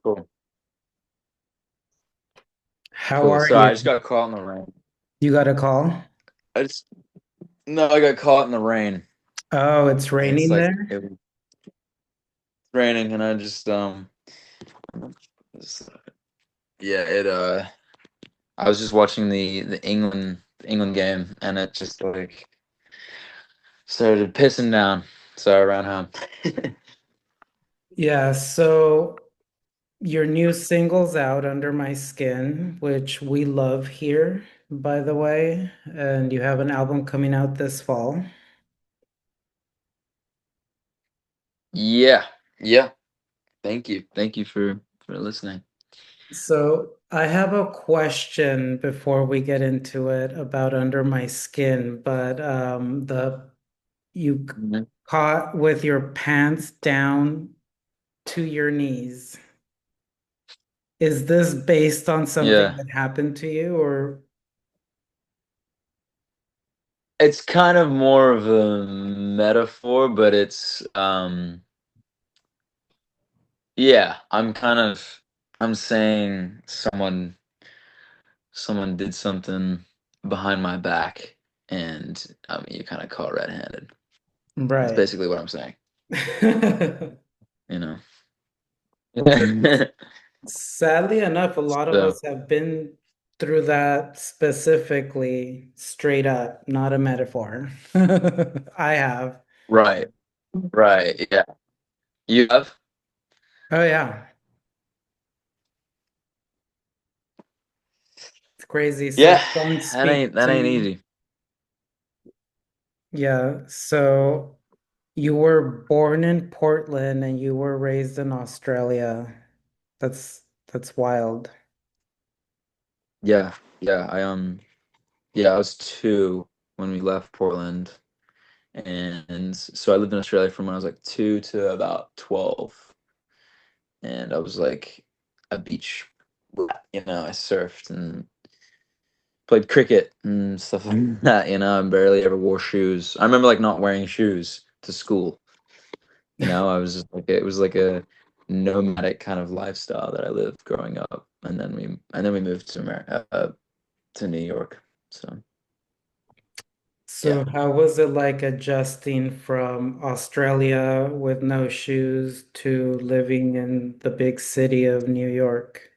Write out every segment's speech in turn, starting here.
Cool. How Cool. are Sorry, you? I just got caught in the rain. You got a call? I just No, I got caught in the rain. Oh, it's It's raining like there? it was raining, and I just- yeah, it I was just watching the England game, and it just like started pissing down. So I ran home. Yeah, so your new single's out, Under My Skin, which we love here, by the way, and you have an album coming out this fall. Yeah, yeah. Thank you for listening. So I have a question before we get into it about Under My Skin, but the you Mhm. caught with your pants down to your knees. Is this based on something Yeah, that happened to you or it's kind of more of a metaphor, but it's yeah, I'm saying someone did something behind my back, and you kind of caught red-handed. That's right? basically what I'm saying, you know. Sadly enough, a lot of So, us have been through that specifically, straight up, not a metaphor. I have. right, right, yeah. You have? Oh yeah, it's crazy. So Yeah, don't that speak ain't that to ain't me. easy. Yeah, so you were born in Portland and you were raised in Australia. That's wild. Yeah, yeah. Yeah, I was 2 when we left Portland, and so I lived in Australia from when I was like 2 to about 12. And I was like a beach rat, I surfed and played cricket and stuff like that, I barely ever wore shoes. I remember like not wearing shoes to school. I was just like it was like a nomadic kind of lifestyle that I lived growing up, and then we moved to America, to New York. So So yeah, how was it like adjusting from Australia with no shoes to living in the big city of New York?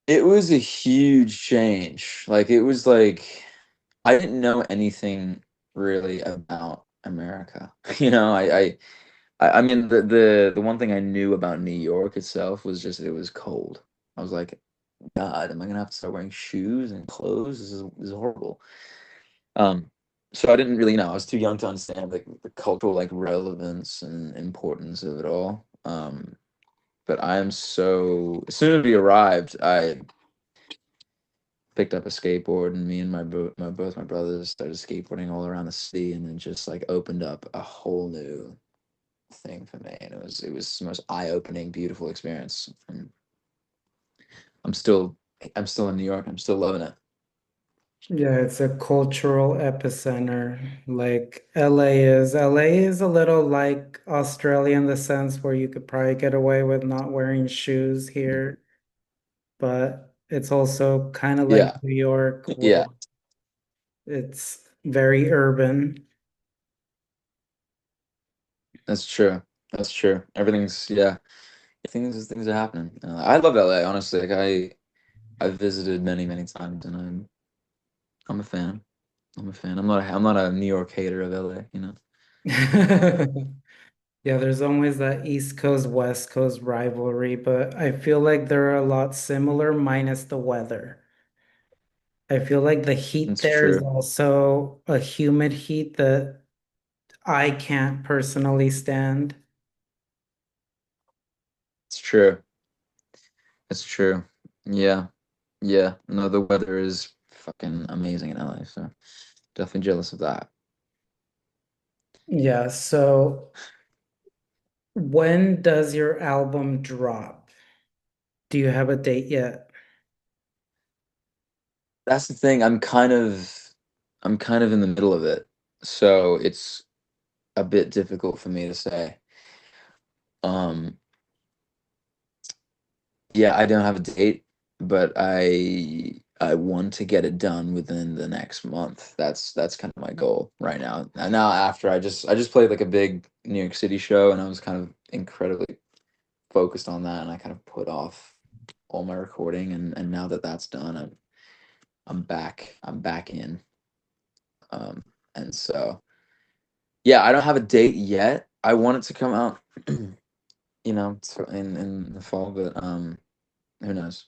it was a huge change. Like it was like I didn't know anything really about America. I mean, the one thing I knew about New York itself was just it was cold. I was like, God, am I gonna have to start wearing shoes and clothes? This is horrible. Um, so I didn't really know. I was too young to understand like the cultural like relevance and importance of it all. But I am so as soon as we arrived, I picked up a skateboard, and me and both my brothers started skateboarding all around the city, and it just like opened up a whole new thing for me, and it was the most eye-opening, beautiful experience. And I'm still I'm still in New York. I'm still loving it. Yeah, it's a cultural epicenter like LA is. LA is a little like Australia in the sense where you could probably get away with not wearing shoes here, but it's also kind of like Yeah, New York where yeah, it's very urban. that's true. That's true. Everything's yeah. Things are happening. I love LA. Honestly, like I've visited many times, and I'm a fan. I'm a fan. I'm not a New York hater of LA. Yeah, there's always that East Coast, West Coast rivalry, but I feel like they're a lot similar minus the weather. I feel like the heat It's there is true. also a humid heat that I can't personally stand. It's true. It's true. Yeah. Yeah. No, the weather is fucking amazing in LA, so definitely jealous of that. Yeah, so when does your album drop? Do you have a date yet? That's the thing. I'm kind of in the middle of it. So it's a bit difficult for me to say. Um, yeah, I don't have a date, but I want to get it done within the next month. That's kind of my goal right now. And now after I just played like a big New York City show, and I was kind of incredibly focused on that, and I kind of put off all my recording, and now that that's done, I'm back. I'm back in. Um, and so yeah, I don't have a date yet. I want it to come out, in the fall, but who knows?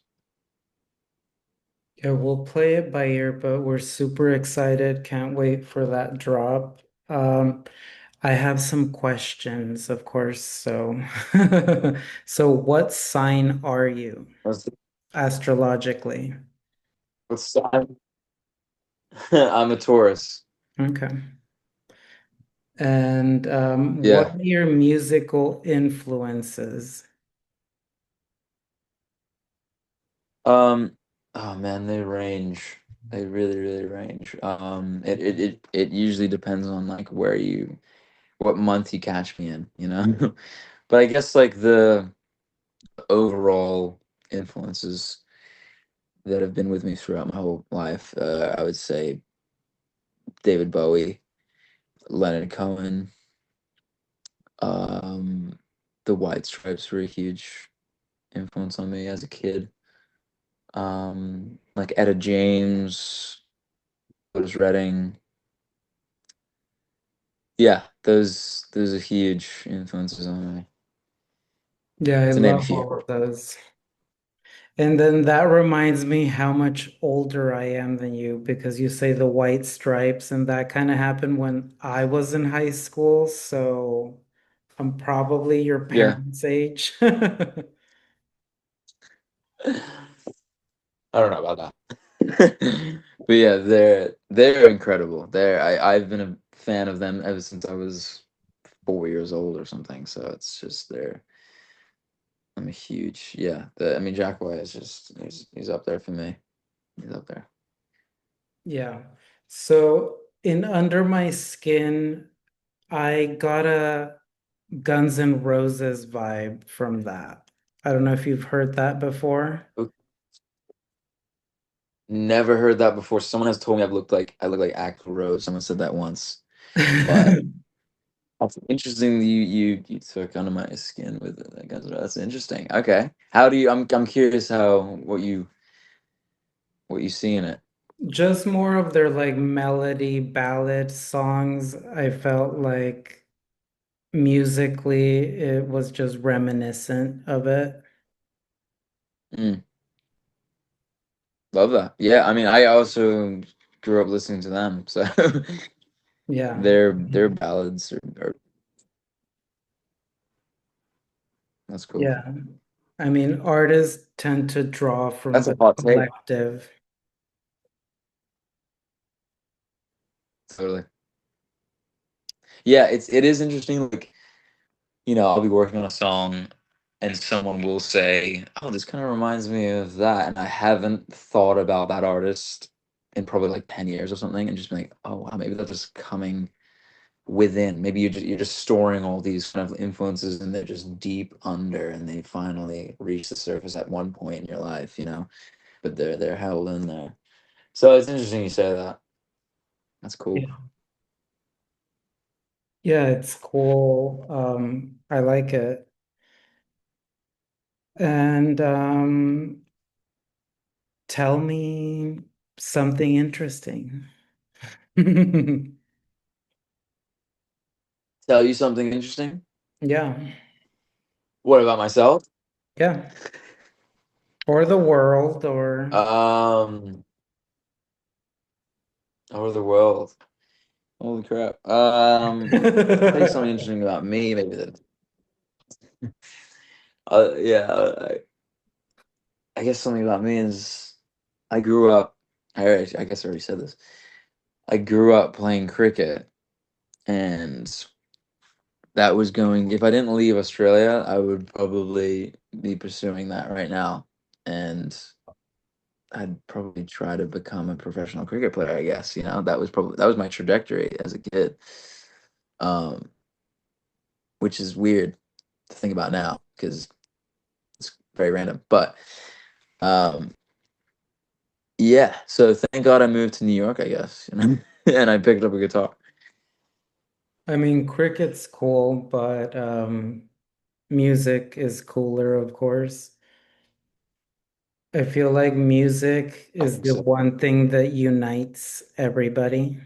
Yeah, we'll play it by ear, but we're super excited. Can't wait for that drop. I have some questions, of course. So, so what sign are you What's the, astrologically? what's I'm a Taurus. Okay. And what Yeah. are your musical influences? Um. Oh man, they range. They really, really range. It usually depends on like what month you catch me in, you know. But I guess like the overall influences that have been with me throughout my whole life, I would say David Bowie, Leonard Cohen, um, the White Stripes were a huge influence on me as a kid. Like Etta James, Otis Redding. Yeah, those are huge influences on me. Yeah, I To name a love few. all of those. And then that reminds me how much older I am than you because you say the white stripes, and that kind of happened when I was in high school. So I'm probably your Yeah. parents' age. I don't know about that. But yeah, they're incredible. I've been a fan of them ever since I was 4 years old or something. So it's just I'm a huge, yeah. I mean, Jack White is just he's up there for me. He's up there. Yeah. So in Under My Skin, I got a Guns N' Roses vibe from that. I don't know if you've heard that before. Oop, never heard that before. Someone has told me I look like Axl Rose. Someone said that once, but that's interesting that you took under my skin with it. I guess that's interesting. Okay, how do you? I'm curious how what you see in it. Just more of their like melody ballad songs. I felt like musically it was just reminiscent of it. Mm, love that. Yeah, I mean, I also grew up listening to them, so Yeah. their ballads are that's cool. Yeah. I mean, artists tend to draw from That's a the hot take. collective. Totally. Yeah, it is interesting. Like, I'll be working on a song and someone will say, "Oh, this kind of reminds me of that," and I haven't thought about that artist in probably like 10 years or something, and just be like, "Oh wow, maybe that's just coming within. Maybe you're just storing all these kind of influences, and they're just deep under, and they finally reach the surface at one point in your life, but they're held in there." So it's interesting you say that. That's cool. Yeah. Yeah, it's cool. I like it. And tell me something interesting. Tell you something interesting. Yeah. What about myself? Yeah. Or the world, or Um, over the world. Holy crap. Tell you something interesting about me, maybe that. Yeah, I guess something about me is I grew up. I guess I already said this. I grew up playing cricket, and that was going. If I didn't leave Australia, I would probably be pursuing that right now, and I'd probably try to become a professional cricket player. I guess that was my trajectory as a kid, um, which is weird to think about now because it's very random. But um, yeah, so thank God I moved to New York, I guess, and I picked up a guitar. I mean, cricket's cool, but music is cooler, of course. I feel like music I is think the so. one thing that unites everybody.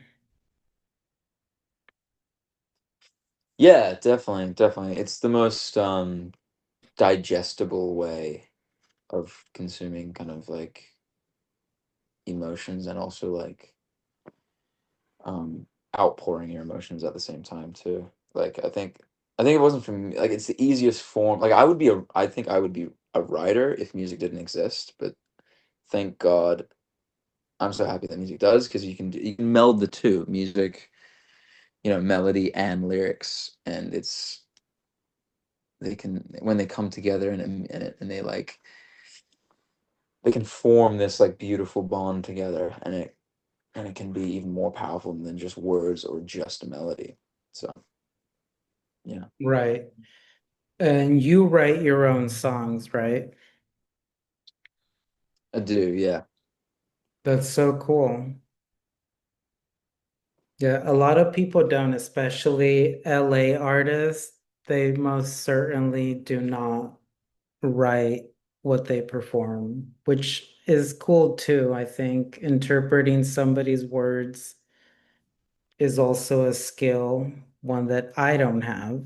Yeah, definitely, definitely. It's the most digestible way of consuming kind of like emotions and also like um outpouring your emotions at the same time too. Like I think it wasn't for me, like it's the easiest form. Like I think I would be a writer if music didn't exist, but thank God I'm so happy that music does because you can meld the two, music, melody and lyrics, and it's they can when they come together and they can form this like beautiful bond together, and it can be even more powerful than just words or just a melody. So yeah, Right. And you write your own songs, right? I do. Yeah, That's so cool. Yeah, a lot of people don't, especially LA artists. They most certainly do not write what they perform, which is cool too. I think interpreting somebody's words is also a skill, one that I don't have.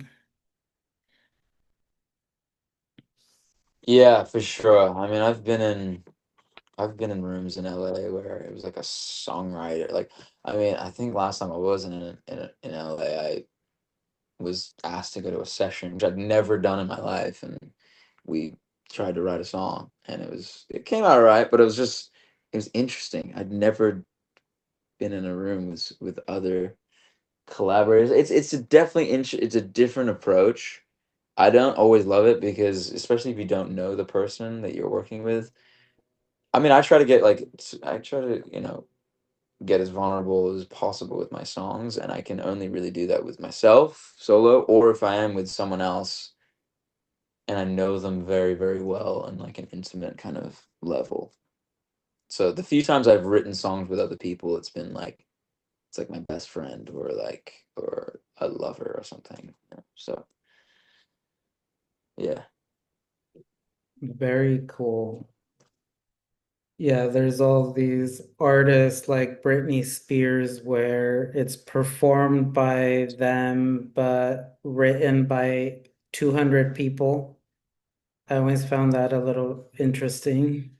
yeah, for sure. I mean, I've been in rooms in LA where it was like a songwriter. Like, I mean, I think last time I was in LA, I was asked to go to a session, which I'd never done in my life, and we tried to write a song, and it came out right, but it was interesting. I'd never been in a room with other collaborators. It's a different approach. I don't always love it because especially if you don't know the person that you're working with. I mean, I try to, get as vulnerable as possible with my songs, and I can only really do that with myself solo, or if I am with someone else and I know them very, very well on like an intimate kind of level. So the few times I've written songs with other people, it's like my best friend or a lover or something. So yeah. Very cool. Yeah, there's all these artists like Britney Spears where it's performed by them but written by 200 people. I always found that a little interesting.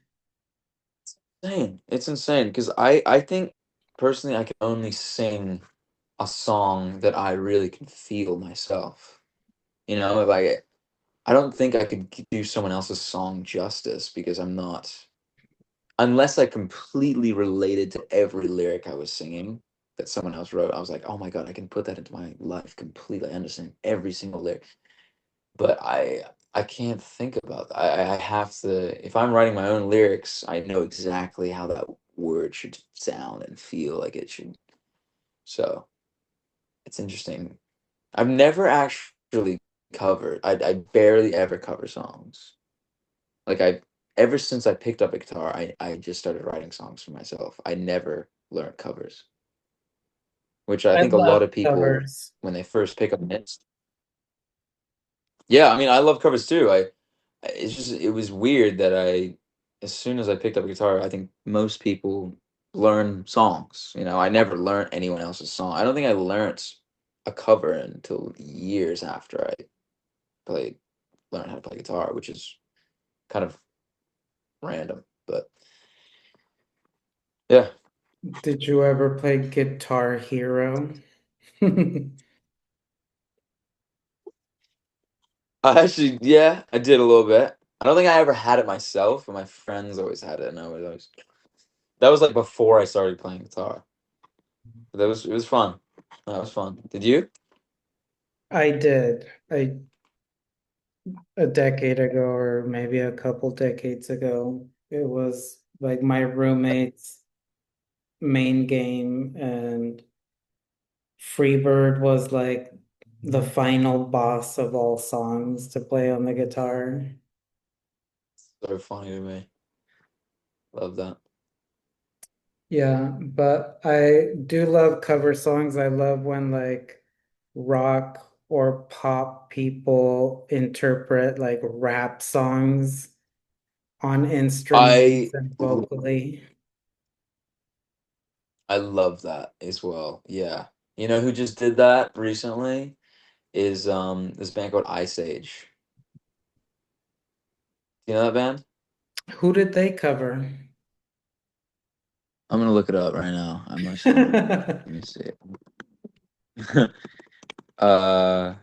Insane. It's insane because I think personally I can only sing a song that I really can feel myself. If I don't think I could do someone else's song justice because I'm not, unless I completely related to every lyric I was singing that someone else wrote. I was like, oh my God, I can put that into my life completely. I understand every single lyric. But I can't think about that. I have to, if I'm writing my own lyrics, I know exactly how that word should sound and feel like it should. So it's interesting. I've never actually covered. I barely ever cover songs. Like ever since I picked up a guitar, I just started writing songs for myself. I never learned covers, which I I think a lot love of people covers. when they first pick up an instrument. Yeah, I mean, I love covers too. It's just it was weird that as soon as I picked up a guitar, I think most people learn songs. I never learned anyone else's song. I don't think I learned a cover until years after I played learned how to play guitar, which is kind of random. But yeah, Did you ever play Guitar Hero? yeah, I did a little bit. I don't think I ever had it myself, but my friends always had it, and I was always that was like before I started playing guitar. But it was fun. That was fun. Did you? I did. A decade ago, or maybe a couple decades ago. It was like my roommate's main game, and Freebird was like the final boss of all songs to play on the guitar. So funny to me. Love that. Yeah, but I do love cover songs. I love when like rock or pop people interpret like rap songs on instruments I and vocally. I love that as well. Yeah. You know who just did that recently is this band called Ice Age. You know that band? Who did they cover? I'm gonna look it up right now. I must know. Let me see. uh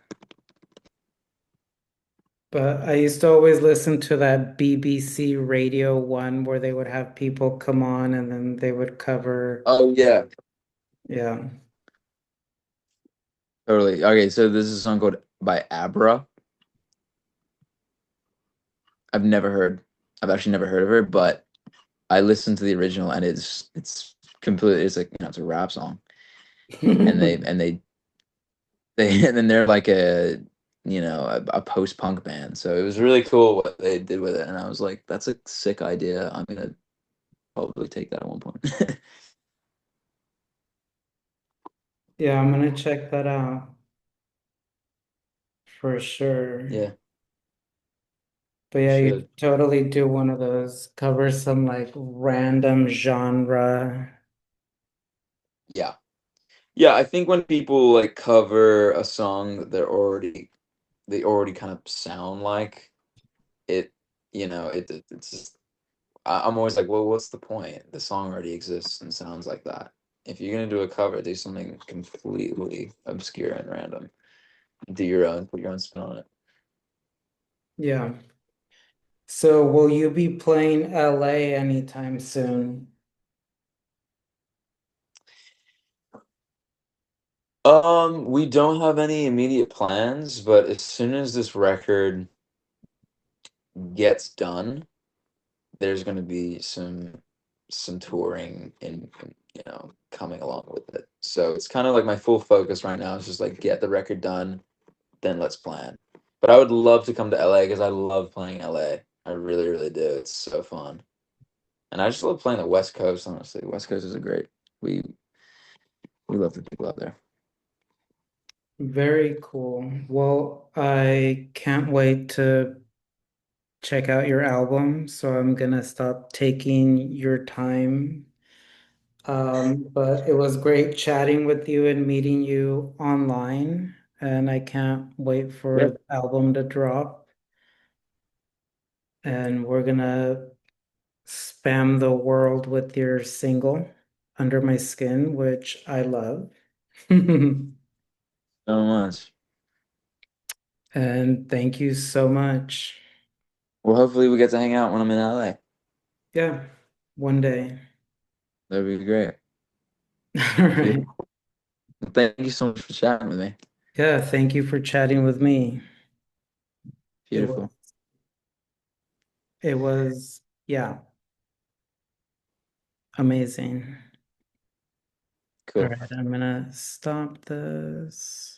But I used to always listen to that BBC Radio 1 where they would have people come on and then they would cover. oh yeah, Yeah. totally. Okay, so this is a song called by Abra. I've never heard I've actually never heard of her, but I listened to the original and it's completely it's like, it's a rap song. And they and then they're like a post-punk band. So it was really cool what they did with it. And I was like, that's a sick idea. I'm gonna probably take that at one point. Yeah, I'm gonna check that out for sure. Yeah, But you yeah, you should. should totally do one of those, cover some like random genre. Yeah. Yeah, I think when people like cover a song that they already kind of sound like it, it's just I'm always like, well, what's the point? The song already exists and sounds like that. If you're gonna do a cover, do something completely obscure and random. Do your own, put your own spin on it. Yeah. So will you be playing LA anytime soon? We don't have any immediate plans, but as soon as this record gets done, there's going to be some touring and coming along with it. So it's kind of like my full focus right now is just like get the record done, then let's plan. But I would love to come to LA because I love playing LA. I really, really do. It's so fun. And I just love playing the West Coast, honestly. West Coast is a great. We we love the people out there. Very cool. Well, I can't wait to check out your album, so I'm gonna stop taking your time. But it was great chatting with you and meeting you online, and I can't wait for Yeah. the album to drop. And we're gonna spam the world with your single, Under My Skin, which I love. So much. And thank you so much. Well, hopefully we get to hang out when I'm in LA. Yeah, one day. That'd be great. All right. Beautiful. Well, thank you so much for chatting with me. Yeah, thank you for chatting with me. It was, Beautiful. yeah, amazing. All Cool. right, I'm gonna stop this.